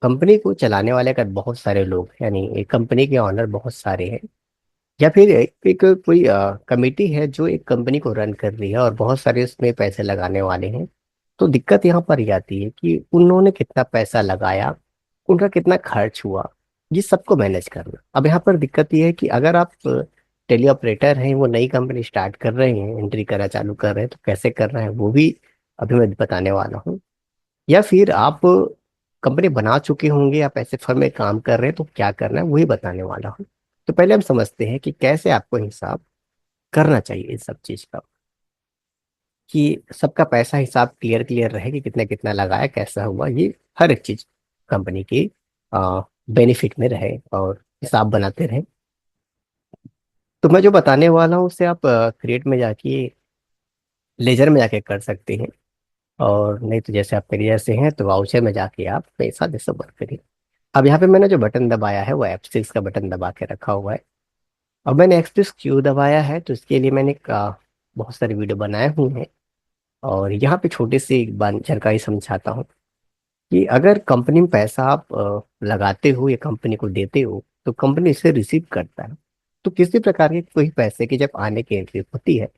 Company को चलाने वाले अगर बहुत सारे लोग हैं, यानी एक कंपनी के ऑनर बहुत सारे हैं, या फिर एक कोई कमेटी है जो एक कंपनी को रन कर रही है और बहुत सारे उसमें पैसे लगाने वाले हैं, तो दिक्कत यहाँ पर ये आती है कि उन्होंने कितना पैसा लगाया, उनका कितना खर्च हुआ, ये सबको मैनेज करना। अब यहाँ पर दिक्कत ये है कि अगर आप टेली ऑपरेटर हैं, वो नई कंपनी स्टार्ट कर रहे हैं, एंट्री करा चालू कर रहे हैं, तो कैसे करना है वो भी अभी मैं बताने वाला हूँ। या फिर आप कंपनी बना चुके होंगे, आप ऐसे फर्म में काम कर रहे हैं, तो क्या करना है वही बताने वाला हूँ। तो पहले हम समझते हैं कि कैसे आपको हिसाब करना चाहिए इस सब चीज का, कि सबका पैसा हिसाब क्लियर क्लियर रहे कि कितना कितना लगाया, कैसा हुआ, ये हर एक चीज कंपनी की बेनिफिट में रहे और हिसाब बनाते रहे। तो मैं जो बताने वाला हूँ उससे आप क्रिएट में जाके, लेजर में जाके कर सकते हैं, और नहीं तो जैसे आप मेरे जैसे हैं तो वाउचर में जाके आप पैसा दे सब वर्क करिए। अब यहाँ पे मैंने जो बटन दबाया है वो F6 का बटन दबा के रखा हुआ है। अब मैंने F6 क्यों दबाया है, तो इसके लिए मैंने बहुत सारे वीडियो बनाए हुए हैं, और यहाँ पे छोटे से एक बार जानकारी समझाता हूँ कि अगर कंपनी में पैसा आप लगाते हो या कंपनी को देते हो, तो कंपनी इसे रिसीव करता है। तो किसी प्रकार के कोई पैसे की जब आने की एंट्री होती है,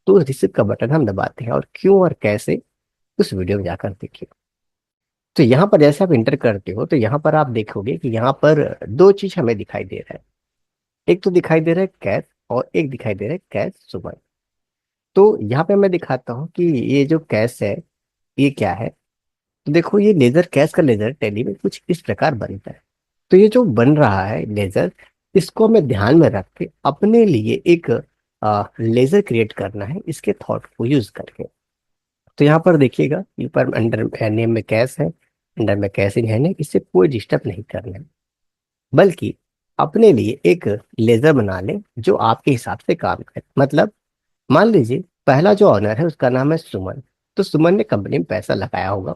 तो रिसीव का बटन हम दबाते हैं, और क्यों और कैसे उस वीडियो में जाकर देखिए। तो यहाँ पर जैसे आप इंटर करते हो, तो यहाँ पर आप देखोगे कि यहाँ पर दो चीज हमें दिखाई दे रहा है। एक तो दिखाई दे रहा है कैश, और एक दिखाई दे रहा है कैश सुमन। तो यहाँ पे मैं दिखाता हूँ कि ये जो कैश है ये क्या है। तो देखो, ये लेजर, कैश का लेजर टैली में कुछ इस प्रकार बनता है। तो ये जो बन रहा है लेजर, इसको हमें ध्यान में रख के अपने लिए एक लेजर क्रिएट करना है इसके थॉट को यूज करके। तो यहाँ पर देखिएगा, ऊपर अंडर नेम में कैश है, अंडर में कैश इन हैंड है, इससे कोई डिस्टर्ब नहीं करना है, बल्कि अपने लिए एक लेजर बना ले जो आपके हिसाब से काम करे। मतलब मान लीजिए पहला जो ऑनर है उसका नाम है सुमन, तो सुमन ने कंपनी में पैसा लगाया होगा,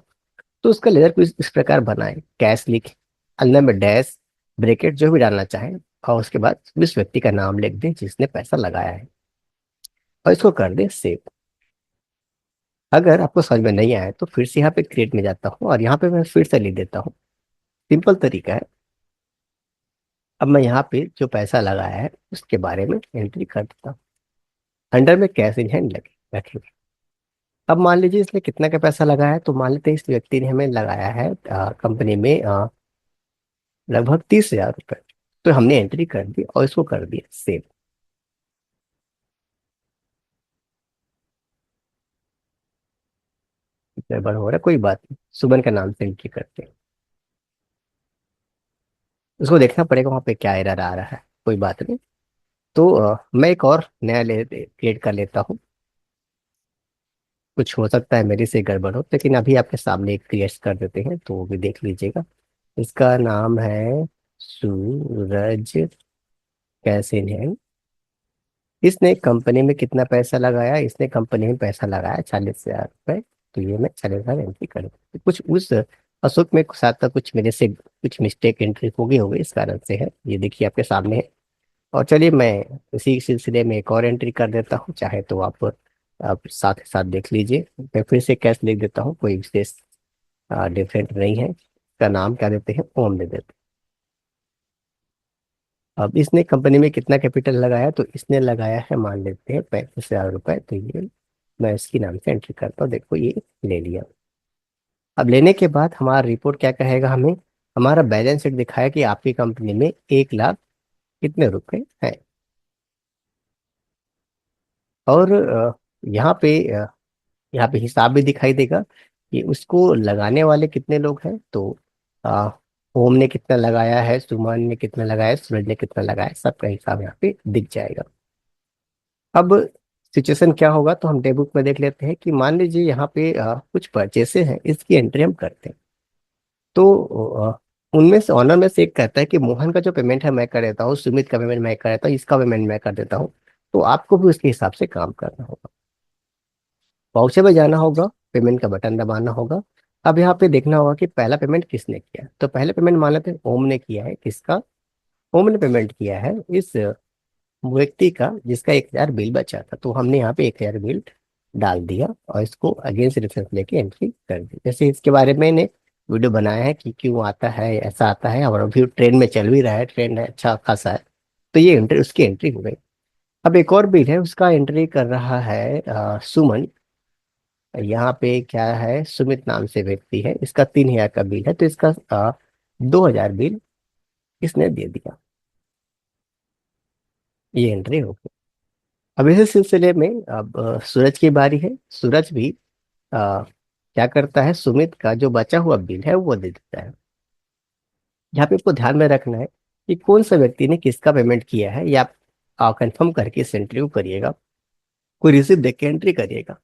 तो उसका लेजर कुछ इस प्रकार बनाए, कैश लिखे, अंदर में डैश, ब्रैकेट जो भी डालना चाहे, और उसके बाद उस व्यक्ति का नाम लिख दें जिसने पैसा लगाया है, और इसको कर दें सेव। अगर आपको समझ में नहीं आया तो फिर से यहाँ पे क्रिएट में जाता हूँ, और यहाँ पे मैं फिर से लिख देता हूँ। सिंपल तरीका है। अब मैं यहाँ पे जो पैसा लगाया है उसके बारे में एंट्री कर देता हूँ, अंडर में कैश इन हैंड लगे रखेंगे। अब मान लीजिए इसने कितना का पैसा लगाया है, तो मान लेते हैं इस व्यक्ति ने हमें लगाया है कंपनी में लगभग 30,000 रुपये। तो हमने एंट्री कर दी और इसको कर दिया सेव। गड़बड़ हो रहा है, कोई बात नहीं, सुमन का नाम से एंट्री करते हैं। उसको देखना पड़ेगा वहाँ पे क्या एरर आ रहा है, कोई बात नहीं। तो मैं एक और नया क्रिएट कर लेता हूँ। कुछ हो सकता है मेरी से गड़बड़ हो, लेकिन अभी आपके सामने एक क्रिएट कर देते हैं तो वो भी देख लीजिएगा। इसका नाम है सूरज कैसिन है। इसने कंपनी में कितना पैसा लगाया, इसने कंपनी में पैसा लगाया 40,000 रुपये। तो ये मैं 40,000 एंट्री कर दूं। कुछ उस अशोक में साथ का कुछ मेरे से कुछ मिस्टेक एंट्री हो गई इस कारण से है, ये देखिए आपके सामने है। और चलिए मैं इसी सिलसिले में एक और एंट्री कर देता हूँ, चाहे तो आप साथ ही साथ देख लीजिए। मैं फिर से कैश लिख देता हूँ, कोई विशेष डिफरेंट नहीं है। इसका नाम क्या देते हैं, ओम दे देते हैं। अब इसने कंपनी में कितना कैपिटल लगाया, तो इसने लगाया है मान लेते हैं 35,000 रुपये। तो ये मैं इसकी नाम से एंट्री करता हूँ, देखो ये ले लिया। अब लेने के बाद हमारा रिपोर्ट क्या कहेगा हमें, हमारा बैलेंस शीट दिखाया कि आपकी कंपनी में 1 लाख कितने रुपए हैं। और यहाँ पे हिसाब भी दिखाई देगा कि उसको लगाने वाले कितने लोग हैं। तो आ, ओम ने कितना लगाया है, सुमन ने कितना लगाया है, सूरज ने कितना लगाया है, सबका हिसाब यहाँ पे दिख जाएगा। अब सिचुएशन क्या होगा, तो हम डे बुक में देख लेते हैं कि मान लीजिए यहाँ पे कुछ परचेसे हैं, इसकी एंट्री हम करते हैं। तो उनमें से ऑनर में से एक कहता है कि मोहन का जो पेमेंट है मैं कर देता हूँ, सुमित का पेमेंट मैं कर देता हूँ, इसका पेमेंट मैं कर देता हूँ। तो आपको भी उसके हिसाब से काम करना होगा। वाउचर में जाना होगा, पेमेंट का बटन दबाना होगा। अब यहाँ पे देखना होगा कि पहला पेमेंट किसने किया। तो पहले पेमेंट मान लेते हैं ओम ने किया है। किसका, ओम ने पेमेंट किया है इस व्यक्ति का जिसका 1,000 बिल बचा था। तो हमने यहाँ पे 1,000 बिल डाल दिया और इसको अगेंस्ट रेफरेंस लेके एंट्री कर दी। जैसे इसके बारे में मैंने वीडियो बनाया है कि क्यों आता है, ऐसा आता है, और अभी ट्रेन में चल भी रहा है, ट्रेन है अच्छा खासा है। तो ये एंट्री, उसकी एंट्री हो गई। अब एक और बिल है, उसका एंट्री कर रहा है सुमन। यहाँ पे क्या है, सुमित नाम से व्यक्ति है, इसका 3,000 का बिल है, तो इसका 2,000 बिल इसने दे दिया। ये एंट्री हो गई। अब इसी सिलसिले में अब सूरज की बारी है। सूरज भी क्या करता है, सुमित का जो बचा हुआ बिल है वो दे देता है। यहाँ पे आपको ध्यान में रखना है कि कौन सा व्यक्ति ने किसका पेमेंट किया है, या आप कंफर्म करके इस एंट्री को करिएगा, कोई रिसिप्ट देख के एंट्री करिएगा।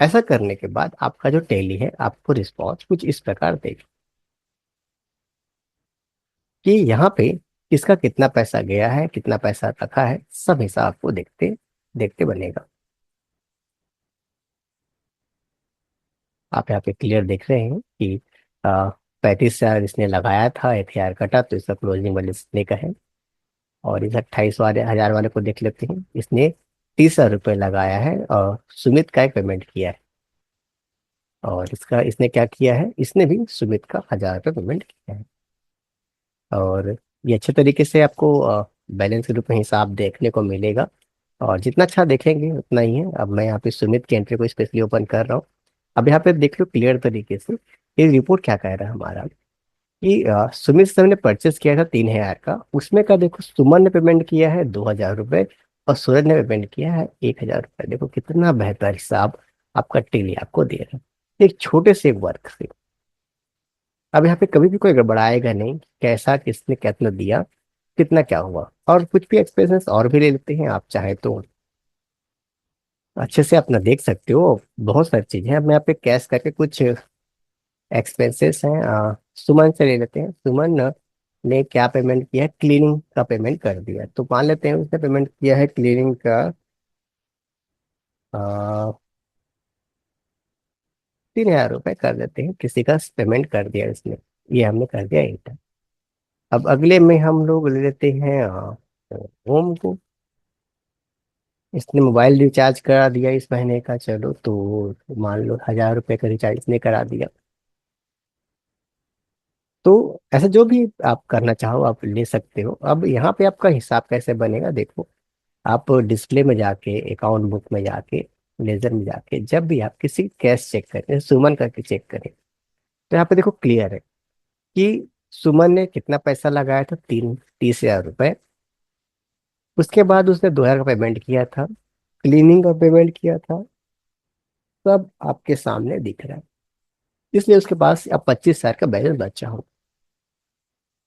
ऐसा करने के बाद आपका जो टैली है आपको रिस्पॉन्स कुछ इस प्रकार देगा कि यहाँ पे किसका कितना पैसा गया है, कितना पैसा रखा है, सब हिसाब आपको देखते देखते बनेगा। आप यहाँ पे क्लियर देख रहे हैं कि 35,000 इसने लगाया था, 1,000 कटा, तो इसका क्लोजिंग बैलेंस इतने का है। और इस 28,000 वाले को देख लेते हैं, इसने 30,000 रुपये लगाया है और सुमित का एक पेमेंट किया है। और इसका इसने क्या किया है, इसने भी सुमित का 1,000 रुपये पेमेंट किया है। और ये अच्छे तरीके से आपको बैलेंस के रूप में हिसाब देखने को मिलेगा। और जितना अच्छा देखेंगे उतना ही है। अब मैं यहाँ पे सुमित की एंट्री को स्पेशली ओपन कर रहा हूँ। अब यहाँ पे देख लो क्लियर तरीके से, ये रिपोर्ट क्या कह रहा है हमारा कि सुमित सर ने परचेस किया था 3,000 का, उसमें का देखो सुमन ने पेमेंट किया है 2,000 रुपये, और सूरज ने पेमेंट किया है 1,000 रुपये। देखो कितना बेहतर हिसाब आपका टेली आपको दे रहा है एक छोटे से वर्क से। अब यहाँ पे कभी भी कोई गड़बड़ाएगा नहीं, कैसा किसने कितना दिया, कितना क्या हुआ। और कुछ भी एक्सपेंसेस और भी ले लेते हैं आप चाहे तो अच्छे से अपना देख सकते हो। बहुत सारी चीजें हैं। अब मैं यहाँ पे कैश करके कुछ एक्सपेंसेस हैं, सुमन से ले लेते हैं। सुमन ने क्या पेमेंट किया है, क्लीनिंग का पेमेंट कर दिया। तो मान लेते हैं उसने पेमेंट किया है क्लीनिंग का 3,000 रुपये कर देते हैं, किसी का पेमेंट कर दिया इसने, ये हमने कर दिया इंटर। अब अगले में हम लोग ले लेते हैं होम को। इसने मोबाइल रिचार्ज करा दिया इस महीने का, चलो तो मान लो 1,000 रुपये का रिचार्ज इसने करा दिया। तो ऐसा जो भी आप करना चाहो आप ले सकते हो। अब यहाँ पे आपका हिसाब कैसे बनेगा देखो, आप डिस्प्ले में जाके, अकाउंट बुक में जाके, लेजर में जाके, जब भी आप किसी कैश चेक करें, जैसे सुमन करके चेक करें, तो यहाँ पे देखो क्लियर है कि सुमन ने कितना पैसा लगाया था, 30,000 रुपये। उसके बाद उसने 2,000 का पेमेंट किया था, क्लीनिंग का पेमेंट किया था, सब आपके सामने दिख रहा है। इसलिए उसके पास अब 25,000 का बैलेंस बचा हो।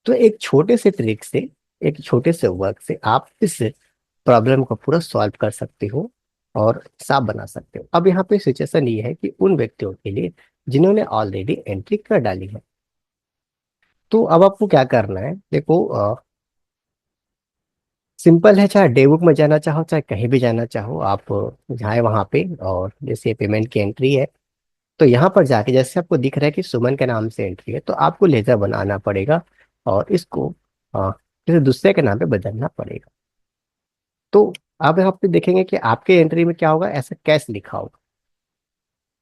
तो एक छोटे से ट्रिक से, एक छोटे से वर्क से आप इस प्रॉब्लम को पूरा सॉल्व कर सकते हो और साफ बना सकते हो। अब यहाँ पे सिचुएशन ये है कि उन व्यक्तियों के लिए जिन्होंने ऑलरेडी एंट्री कर डाली है, तो अब आपको क्या करना है देखो, सिंपल है। चाहे डे बुक में जाना चाहो, चाहे कहीं भी जाना चाहो, आप जाए वहां पे, और जैसे पेमेंट की एंट्री है तो यहाँ पर जाके जैसे आपको दिख रहा है कि सुमन के नाम से एंट्री है, तो आपको लेजर बनाना पड़ेगा और इसको किसी दूसरे के नाम पे बदलना पड़ेगा। तो आप यहाँ पे देखेंगे कि आपके एंट्री में क्या होगा, ऐसा कैश लिखा होगा।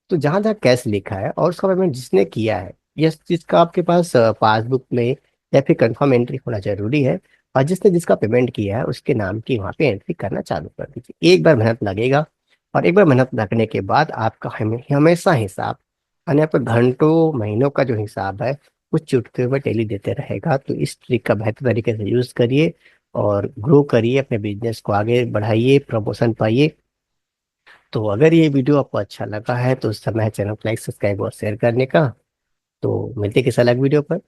तो जहां जहाँ कैश लिखा है और उसका पेमेंट जिसने किया है, ये चीज का आपके पास पासबुक में या फिर कंफर्म एंट्री होना जरूरी है। और जिसने जिसका पेमेंट किया है उसके नाम की वहां पे एंट्री करना चालू कर दीजिए। एक बार मेहनत लगेगा, और एक बार मेहनत लगने के बाद आपका हमेशा हिसाब, यानी आपका घंटों महीनों का जो हिसाब है कुछ चुटकियों में टेली देते रहेगा। तो इस ट्रिक का बेहतर तरीके से यूज करिए और ग्रो करिए, अपने बिजनेस को आगे बढ़ाइए, प्रमोशन पाइए। तो अगर ये वीडियो आपको अच्छा लगा है तो उस समय चैनल को लाइक, सब्सक्राइब और शेयर करने का। तो मिलते हैं किसी अलग वीडियो पर।